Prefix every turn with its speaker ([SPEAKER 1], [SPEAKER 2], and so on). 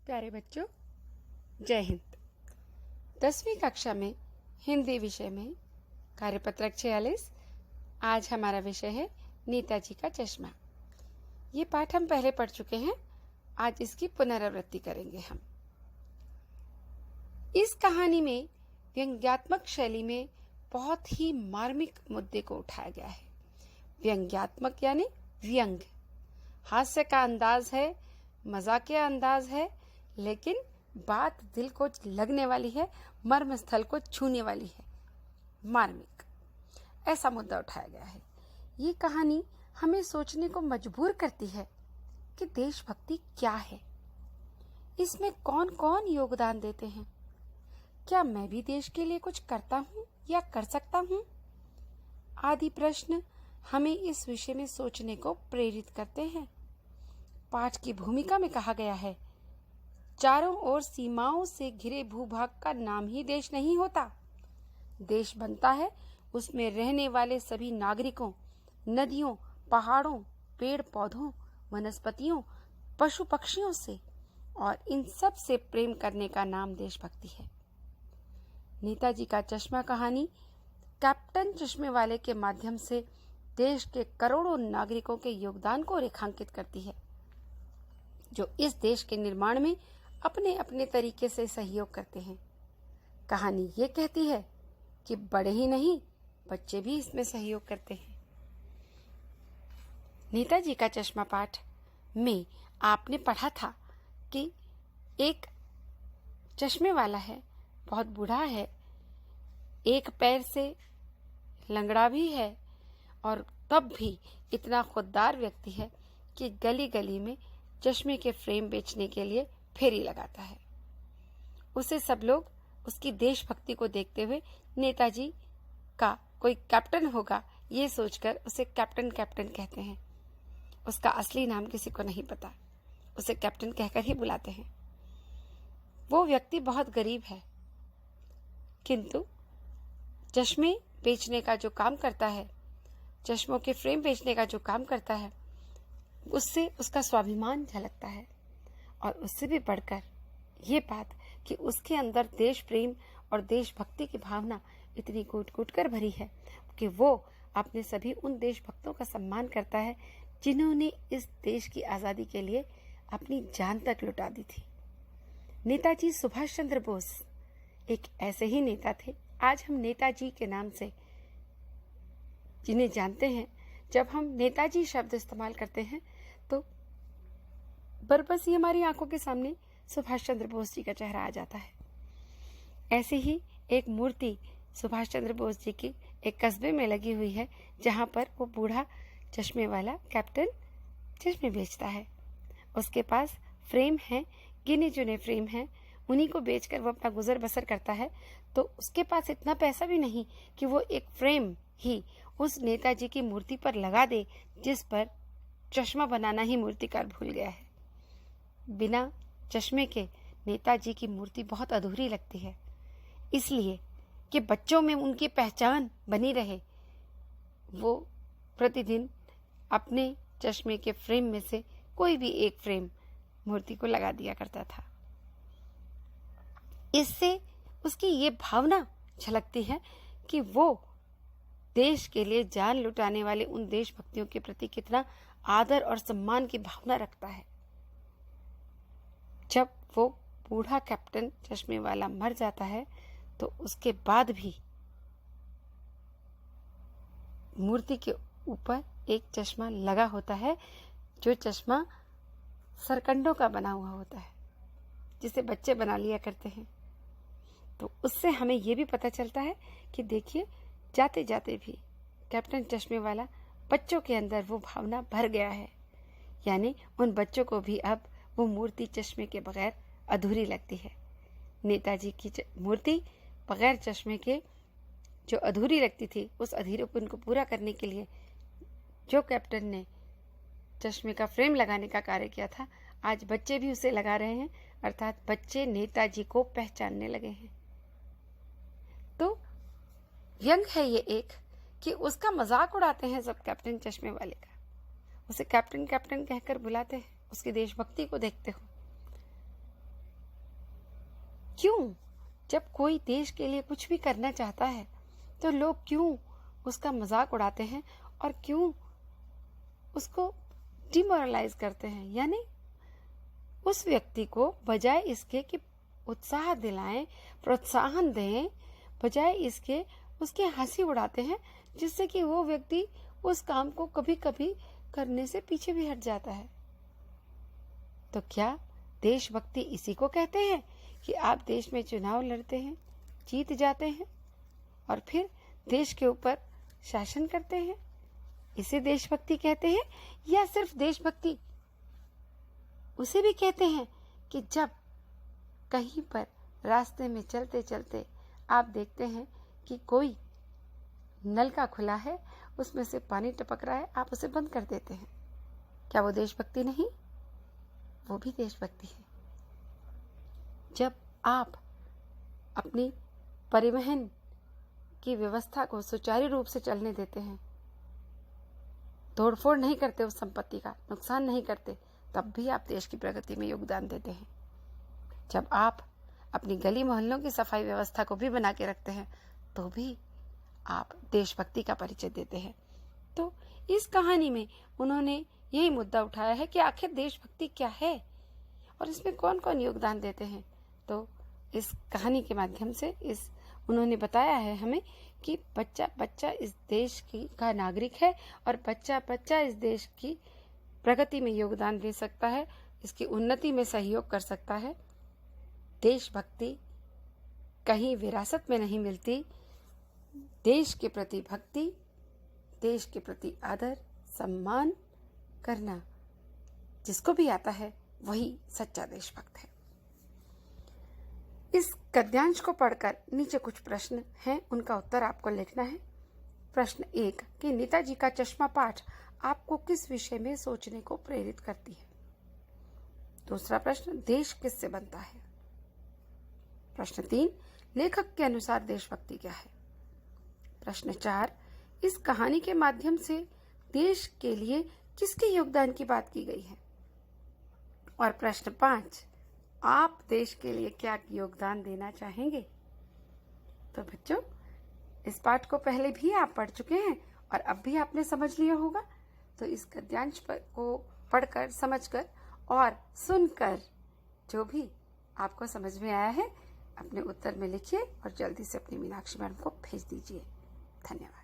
[SPEAKER 1] प्यारे बच्चों, जय हिंद। 10वीं कक्षा में हिंदी विषय में कार्यपत्रक 46। आज हमारा विषय है नेताजी का चश्मा। ये पाठ हम पहले पढ़ चुके हैं, आज इसकी पुनरावृत्ति करेंगे हम। इस कहानी में व्यंग्यात्मक शैली में बहुत ही मार्मिक मुद्दे को उठाया गया है। व्यंग्यात्मक यानी व्यंग, हास्य का अंदाज है, मजाकिया अंदाज है, लेकिन बात दिल को लगने वाली है, मर्म स्थल को छूने वाली है, मार्मिक। ऐसा मुद्दा उठाया गया है। ये कहानी हमें सोचने को मजबूर करती है कि देशभक्ति क्या है, इसमें कौन कौन योगदान देते हैं, क्या मैं भी देश के लिए कुछ करता हूँ या कर सकता हूँ, आदि प्रश्न हमें इस विषय में सोचने को प्रेरित करते हैं। पाठ की भूमिका में कहा गया है, चारों ओर सीमाओं से घिरे भूभाग का नाम ही देश नहीं होता। देश बनता है उसमें रहने वाले सभी नागरिकों, नदियों, पहाड़ों, पेड़ पौधों, वनस्पतियों, पशु पक्षियों से, और इन सब से प्रेम करने का नाम देशभक्ति है। नेताजी का चश्मा कहानी कैप्टन चश्मे वाले के माध्यम से देश के करोड़ों नागरिकों के योगदान को रेखांकित करती है, जो इस देश के निर्माण में अपने अपने तरीके से सहयोग करते हैं। कहानी ये कहती है कि बड़े ही नहीं, बच्चे भी इसमें सहयोग करते हैं। नेताजी का चश्मा पाठ में आपने पढ़ा था कि एक चश्मे वाला है, बहुत बूढ़ा है, एक पैर से लंगड़ा भी है, और तब भी इतना खुददार व्यक्ति है कि गली गली में चश्मे के फ्रेम बेचने के लिए फेरी लगाता है। उसे सब लोग उसकी देशभक्ति को देखते हुए नेताजी का कोई कैप्टन होगा ये सोचकर उसे कैप्टन कैप्टन कहते हैं। उसका असली नाम किसी को नहीं पता, उसे कैप्टन कहकर ही बुलाते हैं। वो व्यक्ति बहुत गरीब है, किंतु चश्मे बेचने का जो काम करता है, चश्मों के फ्रेम बेचने का जो काम करता है, उससे उसका स्वाभिमान झलकता है। और उससे भी बढ़कर ये बात कि उसके अंदर देश प्रेम और देशभक्ति की भावना इतनी कूट कूट कर भरी है कि वो अपने सभी उन देशभक्तों का सम्मान करता है जिन्होंने इस देश की आज़ादी के लिए अपनी जान तक लुटा दी थी। नेताजी सुभाष चंद्र बोस एक ऐसे ही नेता थे। आज हम नेताजी के नाम से जिन्हें जानते हैं, जब हम नेताजी शब्द इस्तेमाल करते हैं तो बरबस ही हमारी आंखों के सामने सुभाष चंद्र बोस जी का चेहरा आ जाता है। ऐसी ही एक मूर्ति सुभाष चंद्र बोस जी की एक कस्बे में लगी हुई है, जहां पर वो बूढ़ा चश्मे वाला कैप्टन चश्मे बेचता है। उसके पास फ्रेम है, गिने चुने फ्रेम हैं, उन्हीं को बेचकर वो अपना गुजर बसर करता है। तो उसके पास इतना पैसा भी नहीं कि वो एक फ्रेम ही उस नेताजी की मूर्ति पर लगा दे जिस पर चश्मा बनाना ही मूर्तिकार भूल गया है। बिना चश्मे के नेताजी की मूर्ति बहुत अधूरी लगती है, इसलिए कि बच्चों में उनकी पहचान बनी रहे, वो प्रतिदिन अपने चश्मे के फ्रेम में से कोई भी एक फ्रेम मूर्ति को लगा दिया करता था। इससे उसकी ये भावना झलकती है कि वो देश के लिए जान लुटाने वाले उन देशभक्तियों के प्रति कितना आदर और सम्मान की भावना रखता है। जब वो बूढ़ा कैप्टन चश्मे वाला मर जाता है तो उसके बाद भी मूर्ति के ऊपर एक चश्मा लगा होता है, जो चश्मा सरकंडों का बना हुआ होता है, जिसे बच्चे बना लिया करते हैं। तो उससे हमें ये भी पता चलता है कि देखिए, जाते जाते भी कैप्टन चश्मे वाला बच्चों के अंदर वो भावना भर गया है, यानी उन बच्चों को भी अब वो मूर्ति चश्मे के बगैर अधूरी लगती है। नेताजी की मूर्ति बगैर चश्मे के जो अधूरी लगती थी, उस अधूरेपन को पूरा करने के लिए जो कैप्टन ने चश्मे का फ्रेम लगाने का कार्य किया था, आज बच्चे भी उसे लगा रहे हैं, अर्थात बच्चे नेताजी को पहचानने लगे हैं। तो व्यंग है ये एक कि उसका मजाक उड़ाते हैं सब कैप्टन चश्मे वाले का, उसे कैप्टन कैप्टन कहकर बुलाते हैं, उसकी देशभक्ति को देखते हो। क्यों जब कोई देश के लिए कुछ भी करना चाहता है तो लोग क्यों उसका मजाक उड़ाते हैं और क्यों उसको डिमोरलाइज करते हैं, यानी उस व्यक्ति को बजाय इसके कि उत्साह दिलाएं, प्रोत्साहन दें, बजाय इसके उसके हंसी उड़ाते हैं, जिससे कि वो व्यक्ति उस काम को कभी कभी करने से पीछे भी हट जाता है। तो क्या देशभक्ति इसी को कहते हैं कि आप देश में चुनाव लड़ते हैं, जीत जाते हैं और फिर देश के ऊपर शासन करते हैं, इसे देशभक्ति कहते हैं? या सिर्फ देशभक्ति उसे भी कहते हैं कि जब कहीं पर रास्ते में चलते चलते आप देखते हैं कि कोई नल का खुला है, उसमें से पानी टपक रहा है, आप उसे बंद कर देते हैं, क्या वो देशभक्ति नहीं? वो भी देशभक्ति है। जब आप अपनी परिवहन की व्यवस्था को सुचारू रूप से चलने देते हैं, तोड़फोड़ नहीं करते, उस संपत्ति का नुकसान नहीं करते, तब भी आप देश की प्रगति में योगदान देते हैं। जब आप अपनी गली मोहल्लों की सफाई व्यवस्था को भी बना के रखते हैं, तो भी आप देशभक्ति का परिचय देते हैं। तो इस कहानी में उन्होंने यही मुद्दा उठाया है कि आखिर देशभक्ति क्या है और इसमें कौन कौन योगदान देते हैं। तो इस कहानी के माध्यम से उन्होंने बताया है हमें कि बच्चा बच्चा इस देश का नागरिक है और बच्चा बच्चा इस देश की प्रगति में योगदान दे सकता है, इसकी उन्नति में सहयोग कर सकता है। देशभक्ति कहीं विरासत में नहीं मिलती। देश के प्रति भक्ति, देश के प्रति आदर, सम्मान करना जिसको भी आता है वही सच्चा देशभक्त है। इस गद्यांश को पढ़कर नीचे कुछ प्रश्न हैं, उनका उत्तर आपको लिखना है। प्रश्न 1 कि नेताजी का चश्मा पाठ आपको किस विषय में सोचने को प्रेरित करती है? दूसरा प्रश्न, देश किससे बनता है? प्रश्न 3, लेखक के अनुसार देशभक्ति क्या है? प्रश्न 4, इस कहानी के माध्यम से देश के लिए किसके योगदान की बात की गई है? और प्रश्न 5, आप देश के लिए क्या योगदान देना चाहेंगे? तो बच्चों, इस पाठ को पहले भी आप पढ़ चुके हैं और अब भी आपने समझ लिया होगा। तो इस गद्यांश को पढ़कर, समझकर और सुनकर जो भी आपको समझ में आया है अपने उत्तर में लिखिए और जल्दी से अपनी मीनाक्षी मैडम को भेज दीजिए। धन्यवाद।